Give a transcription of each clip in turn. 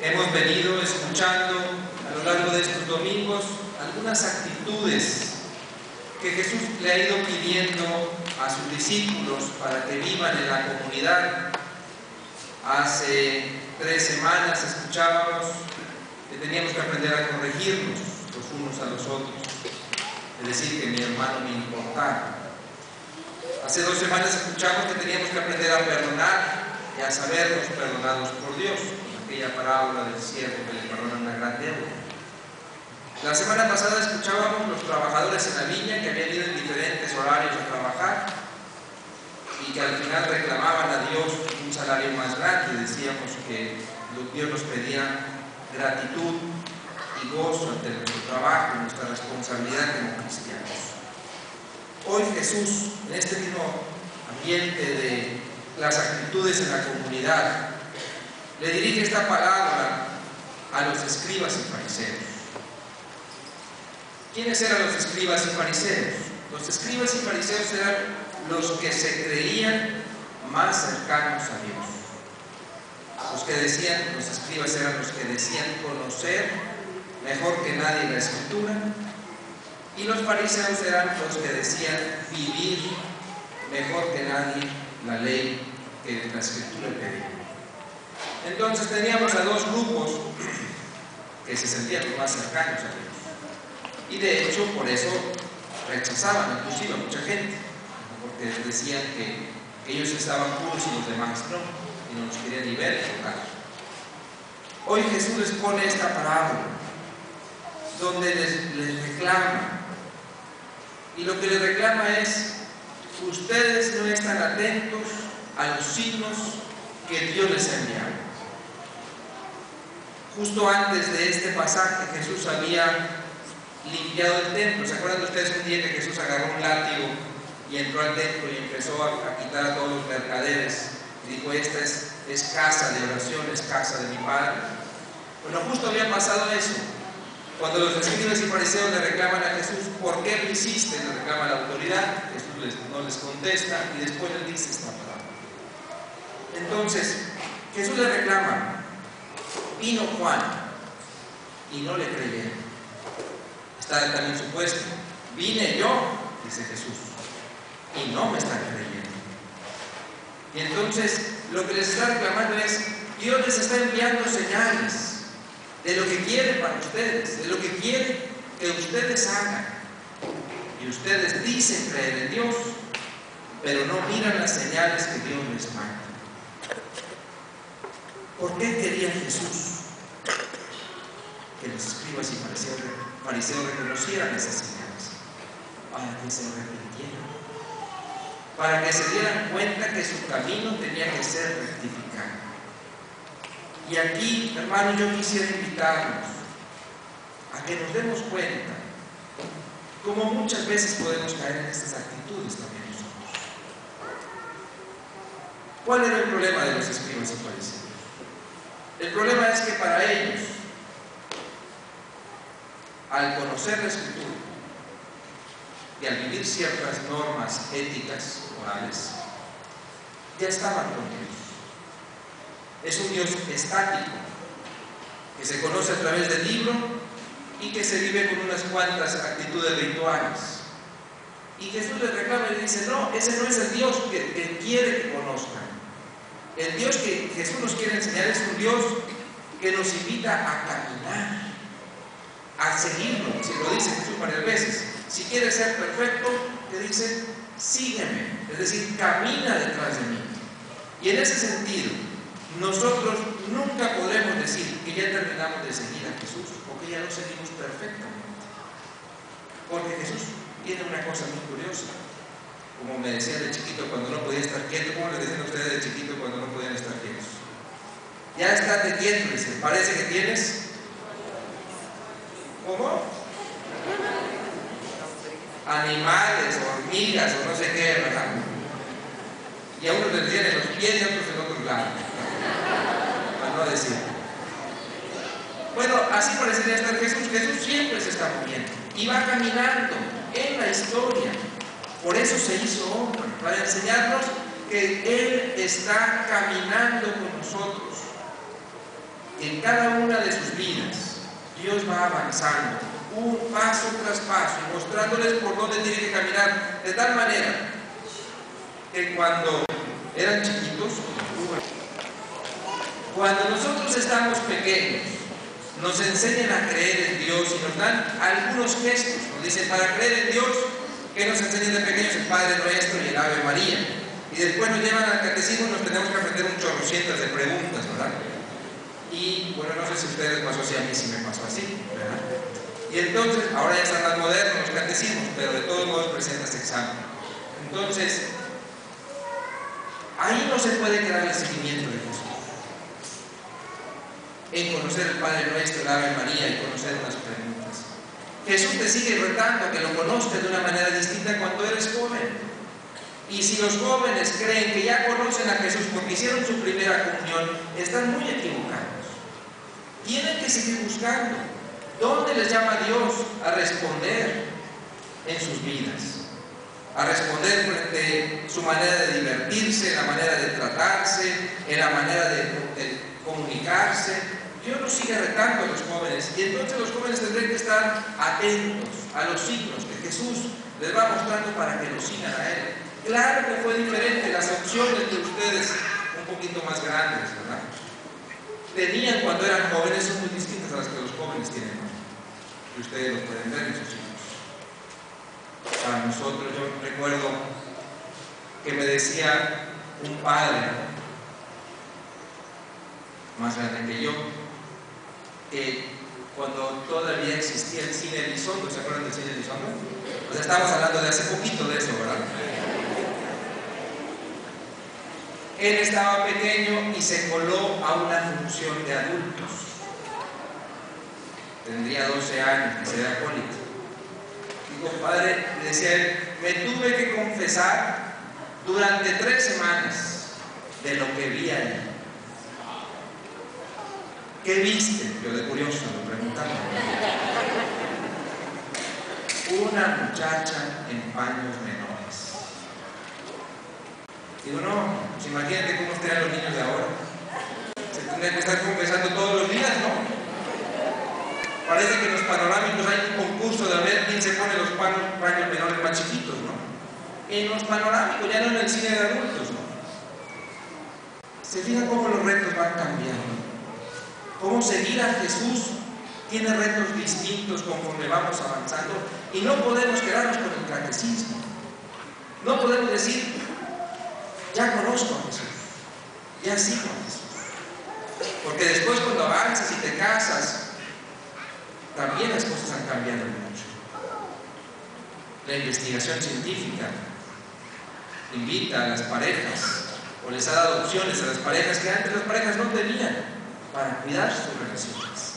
Hemos venido escuchando a lo largo de estos domingos algunas actitudes que Jesús le ha ido pidiendo a sus discípulos para que vivan en la comunidad. Hace 3 semanas escuchábamos que teníamos que aprender a corregirnos los unos a los otros, es decir, que mi hermano me importara. Hace 2 semanas escuchamos que teníamos que aprender a perdonar y a sabernos perdonados por Dios, aquella parábola del siervo que le perdona una gran deuda. La semana pasada escuchábamos los trabajadores en la viña que habían ido en diferentes horarios a trabajar y que al final reclamaban a Dios un salario más grande. Decíamos que Dios nos pedía gratitud y gozo ante nuestro trabajo y nuestra responsabilidad como cristianos. Hoy Jesús, en este mismo ambiente de las actitudes en la comunidad, le dirige esta palabra a los escribas y fariseos. ¿Quiénes eran los escribas y fariseos? Los escribas y fariseos eran los que se creían más cercanos a Dios. Los escribas eran los que decían conocer mejor que nadie la Escritura, y los fariseos eran los que decían vivir mejor que nadie la ley que la Escritura pedía. Entonces teníamos a 2 grupos que se sentían más cercanos a Dios. Y de hecho, por eso rechazaban inclusive a mucha gente, porque decían que ellos estaban puros y los demás no, y no los querían ni ver ni tocar. Hoy Jesús les pone esta parábola, donde les reclama, y lo que les reclama es: ustedes no están atentos a los signos que Dios les ha enviado. Justo antes de este pasaje, Jesús había limpiado el templo. ¿Se acuerdan de ustedes un día que Jesús agarró un látigo y entró al templo y empezó a quitar a todos los mercaderes? Y dijo: esta es casa de oración, es casa de mi Padre. Bueno, justo había pasado eso. Cuando los escribas y fariseos le reclaman a Jesús: ¿por qué lo hiciste?, le reclama la autoridad. Jesús no les contesta y después les dice esta palabra. Entonces, Jesús le reclama: vino Juan y no le creyeron. Está también su puesto. Vine yo, dice Jesús, y no me están creyendo. Y entonces lo que les está reclamando es: Dios les está enviando señales de lo que quiere para ustedes, de lo que quiere que ustedes hagan. Y ustedes dicen creer en Dios, pero no miran las señales que Dios les manda. ¿Por qué quería Jesús que los escribas y fariseos reconocieran esas señales? Para que se arrepintieran, para que se dieran cuenta que su camino tenía que ser rectificado. Y aquí, hermanos, yo quisiera invitarnos a que nos demos cuenta cómo muchas veces podemos caer en estas actitudes también nosotros. ¿Cuál era el problema de los escribas y fariseos? El problema es que para ellos, al conocer la Escritura y al vivir ciertas normas éticas, morales, ya estaban con Dios. Es un Dios estático, que se conoce a través del libro y que se vive con unas cuantas actitudes rituales. Y Jesús les reclama y le dice: no, ese no es el Dios que quiere que conozcan. El Dios que Jesús nos quiere enseñar es un Dios que nos invita a caminar, a seguirlo. Si lo dice Jesús varias veces: si quieres ser perfecto, te dice, sígueme, es decir, camina detrás de mí. Y en ese sentido, nosotros nunca podremos decir que ya terminamos de seguir a Jesús o que ya lo seguimos perfectamente, porque Jesús tiene una cosa muy curiosa. Como me decía de chiquito cuando no podía estar quieto, ¿cómo les decían a ustedes de chiquito cuando no podían estar quietos? Ya estate quieto, dice, parece que tienes... ¿Cómo? Animales, hormigas o no sé qué, ¿verdad? Y a unos les decían en los pies y a otros en otros lados, para no decir. Bueno, así parecería estar Jesús. Jesús siempre se está moviendo y va caminando en la historia. Por eso se hizo hombre, para enseñarnos que Él está caminando con nosotros. en cada una de sus vidas, Dios va avanzando, un paso tras paso, y mostrándoles por dónde tienen que caminar, de tal manera que cuando eran chiquitos, cuando nosotros estamos pequeños, nos enseñan a creer en Dios y nos dan algunos gestos. Nos dicen, para creer en Dios, ¿qué nos enseñan de pequeños? El Padre Nuestro y el Ave María. Y después nos llevan al catecismo y nos tenemos que aprender un chorrocientas de preguntas, ¿verdad? Y bueno, no sé si a ustedes pasó así, a mí sí me pasó así, ¿verdad? Y entonces, ahora ya están más modernos los catecismos, pero de todos modos presentas examen. Entonces, ahí no se puede quedar el seguimiento de Jesús. En conocer el Padre Nuestro, el Ave María y conocer unas preguntas. Jesús te sigue retando a que lo conozcas de una manera distinta cuando eres joven. Y si los jóvenes creen que ya conocen a Jesús porque hicieron su primera comunión, están muy equivocados. Tienen que seguir buscando. ¿Dónde les llama Dios a responder en sus vidas? A responder frente a su manera de divertirse, en la manera de tratarse, en la manera de comunicarse. Dios nos sigue retando a los jóvenes, y entonces los jóvenes tendrán que estar atentos a los signos que Jesús les va mostrando para que lo sigan a Él. Claro que fue diferente las opciones de ustedes, un poquito más grandes, ¿verdad? Tenían cuando eran jóvenes, son muy distintas a las que los jóvenes tienen hoy, y ustedes los pueden ver en sus hijos. Para nosotros, yo recuerdo que me decía un padre más grande que yo, que cuando todavía existía el cine Elizondo, ¿se acuerdan del cine Elizondo? O sea, estamos hablando de hace poquito de eso, ¿verdad? Él estaba pequeño y se coló a una función de adultos. Tendría 12 años, que sería acólito. Digo, padre, decía él, me tuve que confesar durante 3 semanas de lo que vi ahí. ¿Qué viste? Yo de curioso lo preguntaba. Una muchacha en paños menores. Digo, no, pues imagínate cómo estarían los niños de ahora. Se tendrían que estar confesando todos los días, ¿no? Parece que en los panorámicos hay un concurso de ver quién se pone los paños menores más chiquitos, ¿no? En los panorámicos, ya no en el cine de adultos, ¿no? Se fijan cómo los retos van cambiando. Cómo seguir a Jesús tiene retos distintos conforme vamos avanzando, y no podemos quedarnos con el catecismo. No podemos decir, ya conozco a Jesús, ya sigo a Jesús. Porque después cuando avanzas y te casas, también las cosas han cambiado mucho. La investigación científica invita a las parejas, o les ha dado opciones a las parejas que antes las parejas no tenían, para cuidar sus relaciones.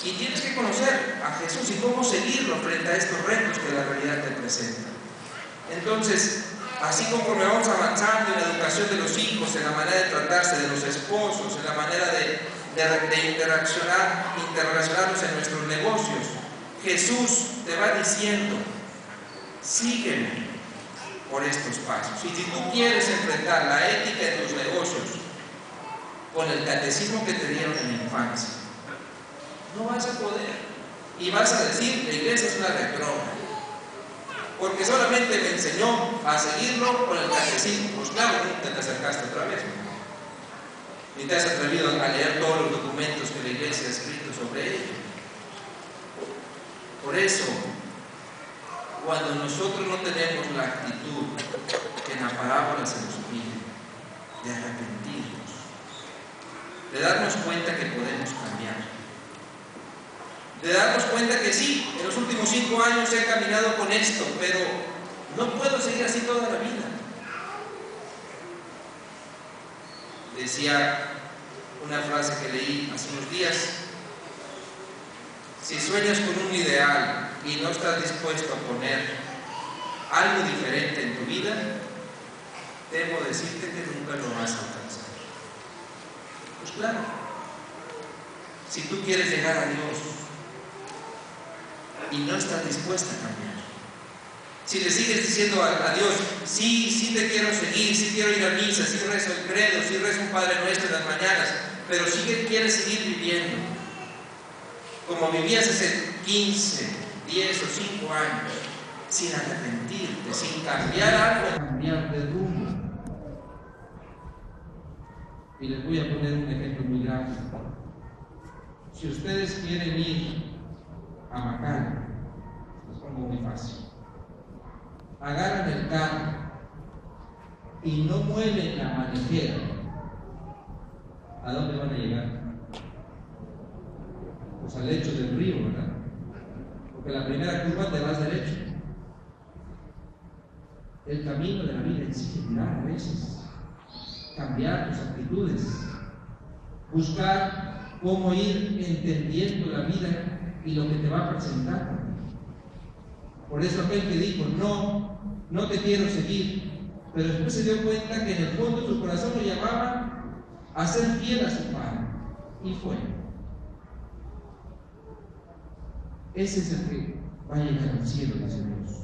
Y tienes que conocer a Jesús y cómo seguirlo frente a estos retos que la realidad te presenta. Entonces, así como vamos avanzando en la educación de los hijos, en la manera de tratarse de los esposos, en la manera de interrelacionarnos en nuestros negocios, Jesús te va diciendo, sígueme por estos pasos. Y si tú quieres enfrentar la ética en tus negocios con el catecismo que te dieron en la infancia, no vas a poder. Y vas a decir, la iglesia es una retrógrada, porque solamente me enseñó a seguirlo con el catecismo. Pues claro, nunca te acercaste otra vez, ¿no? Ni te has atrevido a leer todos los documentos que la iglesia ha escrito sobre ello. Por eso, cuando nosotros no tenemos la actitud que en la parábola se nos pide, de arrepentirnos, de darnos cuenta que podemos cambiar, de darnos cuenta que sí, en los últimos 5 años he caminado con esto, pero no puedo seguir así toda la vida. Decía una frase que leí hace unos días: si sueñas con un ideal y no estás dispuesto a poner algo diferente en tu vida, temo decirte que nunca lo vas a alcanzar. Pues claro, si tú quieres llegar a Dios y no estás dispuesta a cambiar, si le sigues diciendo a Dios, sí te quiero seguir, sí quiero ir a misa, sí rezo el credo, sí rezo un Padre Nuestro en las mañanas, pero quiere seguir viviendo como vivías hace 15, 10 o 5 años, sin arrepentirte, sin cambiar algo, cambiar de rumbo. Y les voy a poner un ejemplo muy gráfico. Si ustedes quieren ir a Macal, les pongo muy fácil. Agarran el carro y no mueven la manijera, ¿a dónde van a llegar? Pues al lecho del río, ¿verdad? Porque la primera curva te vas derecho. El camino de la vida exige mirar a veces, cambiar tus actitudes, buscar cómo ir entendiendo la vida y lo que te va presentando. Por eso aquel que dijo, no te quiero seguir, pero después se dio cuenta que en el fondo de su corazón lo llamaba a ser fiel a su padre, y fue. Ese es el que va a llegar al cielo, dice Dios.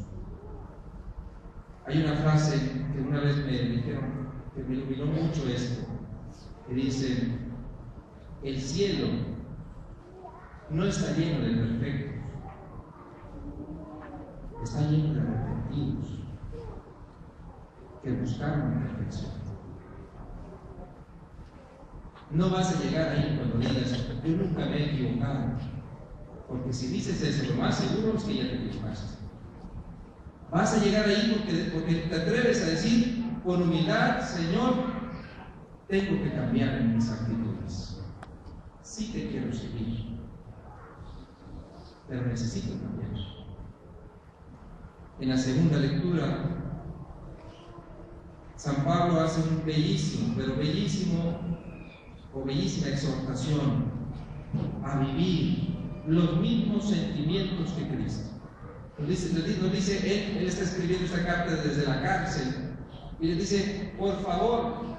Hay una frase que una vez me dijeron que me iluminó mucho esto, que dice: el cielo no está lleno de perfectos, está lleno de arrepentidos que buscaron la perfección. No vas a llegar ahí cuando digas, yo nunca me he equivocado, porque si dices eso, lo más seguro es que ya te equivocaste. Vas a llegar ahí porque te atreves a decir con humildad, Señor, tengo que cambiar en mis actitudes. Sí te quiero seguir, pero necesito cambiar. En la segunda lectura, San Pablo hace un bellísimo, pero bellísima exhortación a vivir los mismos sentimientos que Cristo. Nos dice, él está escribiendo esta carta desde la cárcel y le dice: por favor,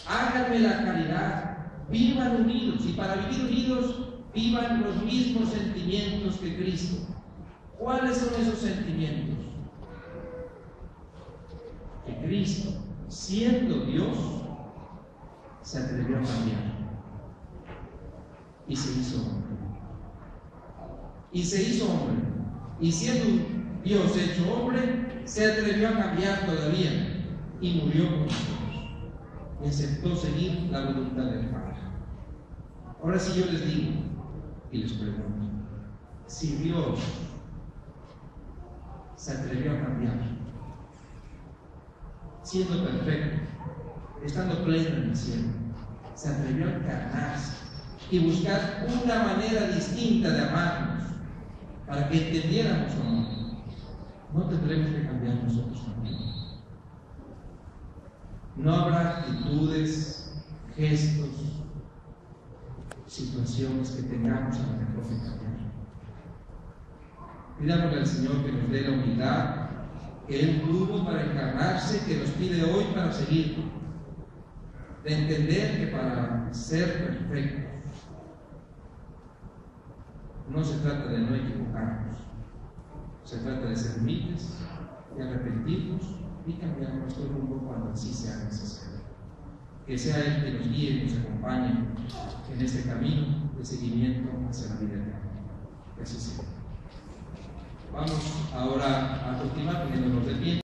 háganme la caridad, vivan unidos, y para vivir unidos vivan los mismos sentimientos que Cristo. ¿Cuáles son esos sentimientos? Que Cristo, siendo Dios, se atrevió a cambiar y se hizo hombre. Y se hizo hombre. Y siendo un Dios hecho hombre, se atrevió a cambiar todavía y murió por nosotros. Y aceptó seguir la voluntad del Padre. Ahora sí yo les digo y les pregunto: si Dios se atrevió a cambiar, siendo perfecto, estando pleno en el cielo, se atrevió a encarnarse y buscar una manera distinta de amarnos para que entendiéramos su amor, ¿no tendremos que cambiar nosotros también? No habrá actitudes, gestos, situaciones que tengamos a lo mejor que cambiar. Pidámosle al Señor que nos dé la humildad que Él tuvo para encarnarse, que nos pide hoy para seguirlo, de entender que para ser perfectos no se trata de no equivocarnos, se trata de ser humildes, de arrepentirnos y cambiar nuestro rumbo cuando así sea necesario. Que sea Él que nos guíe y nos acompañe en este camino de seguimiento hacia la vida eterna. Que así sea. Vamos ahora a continuar poniéndonos de pie.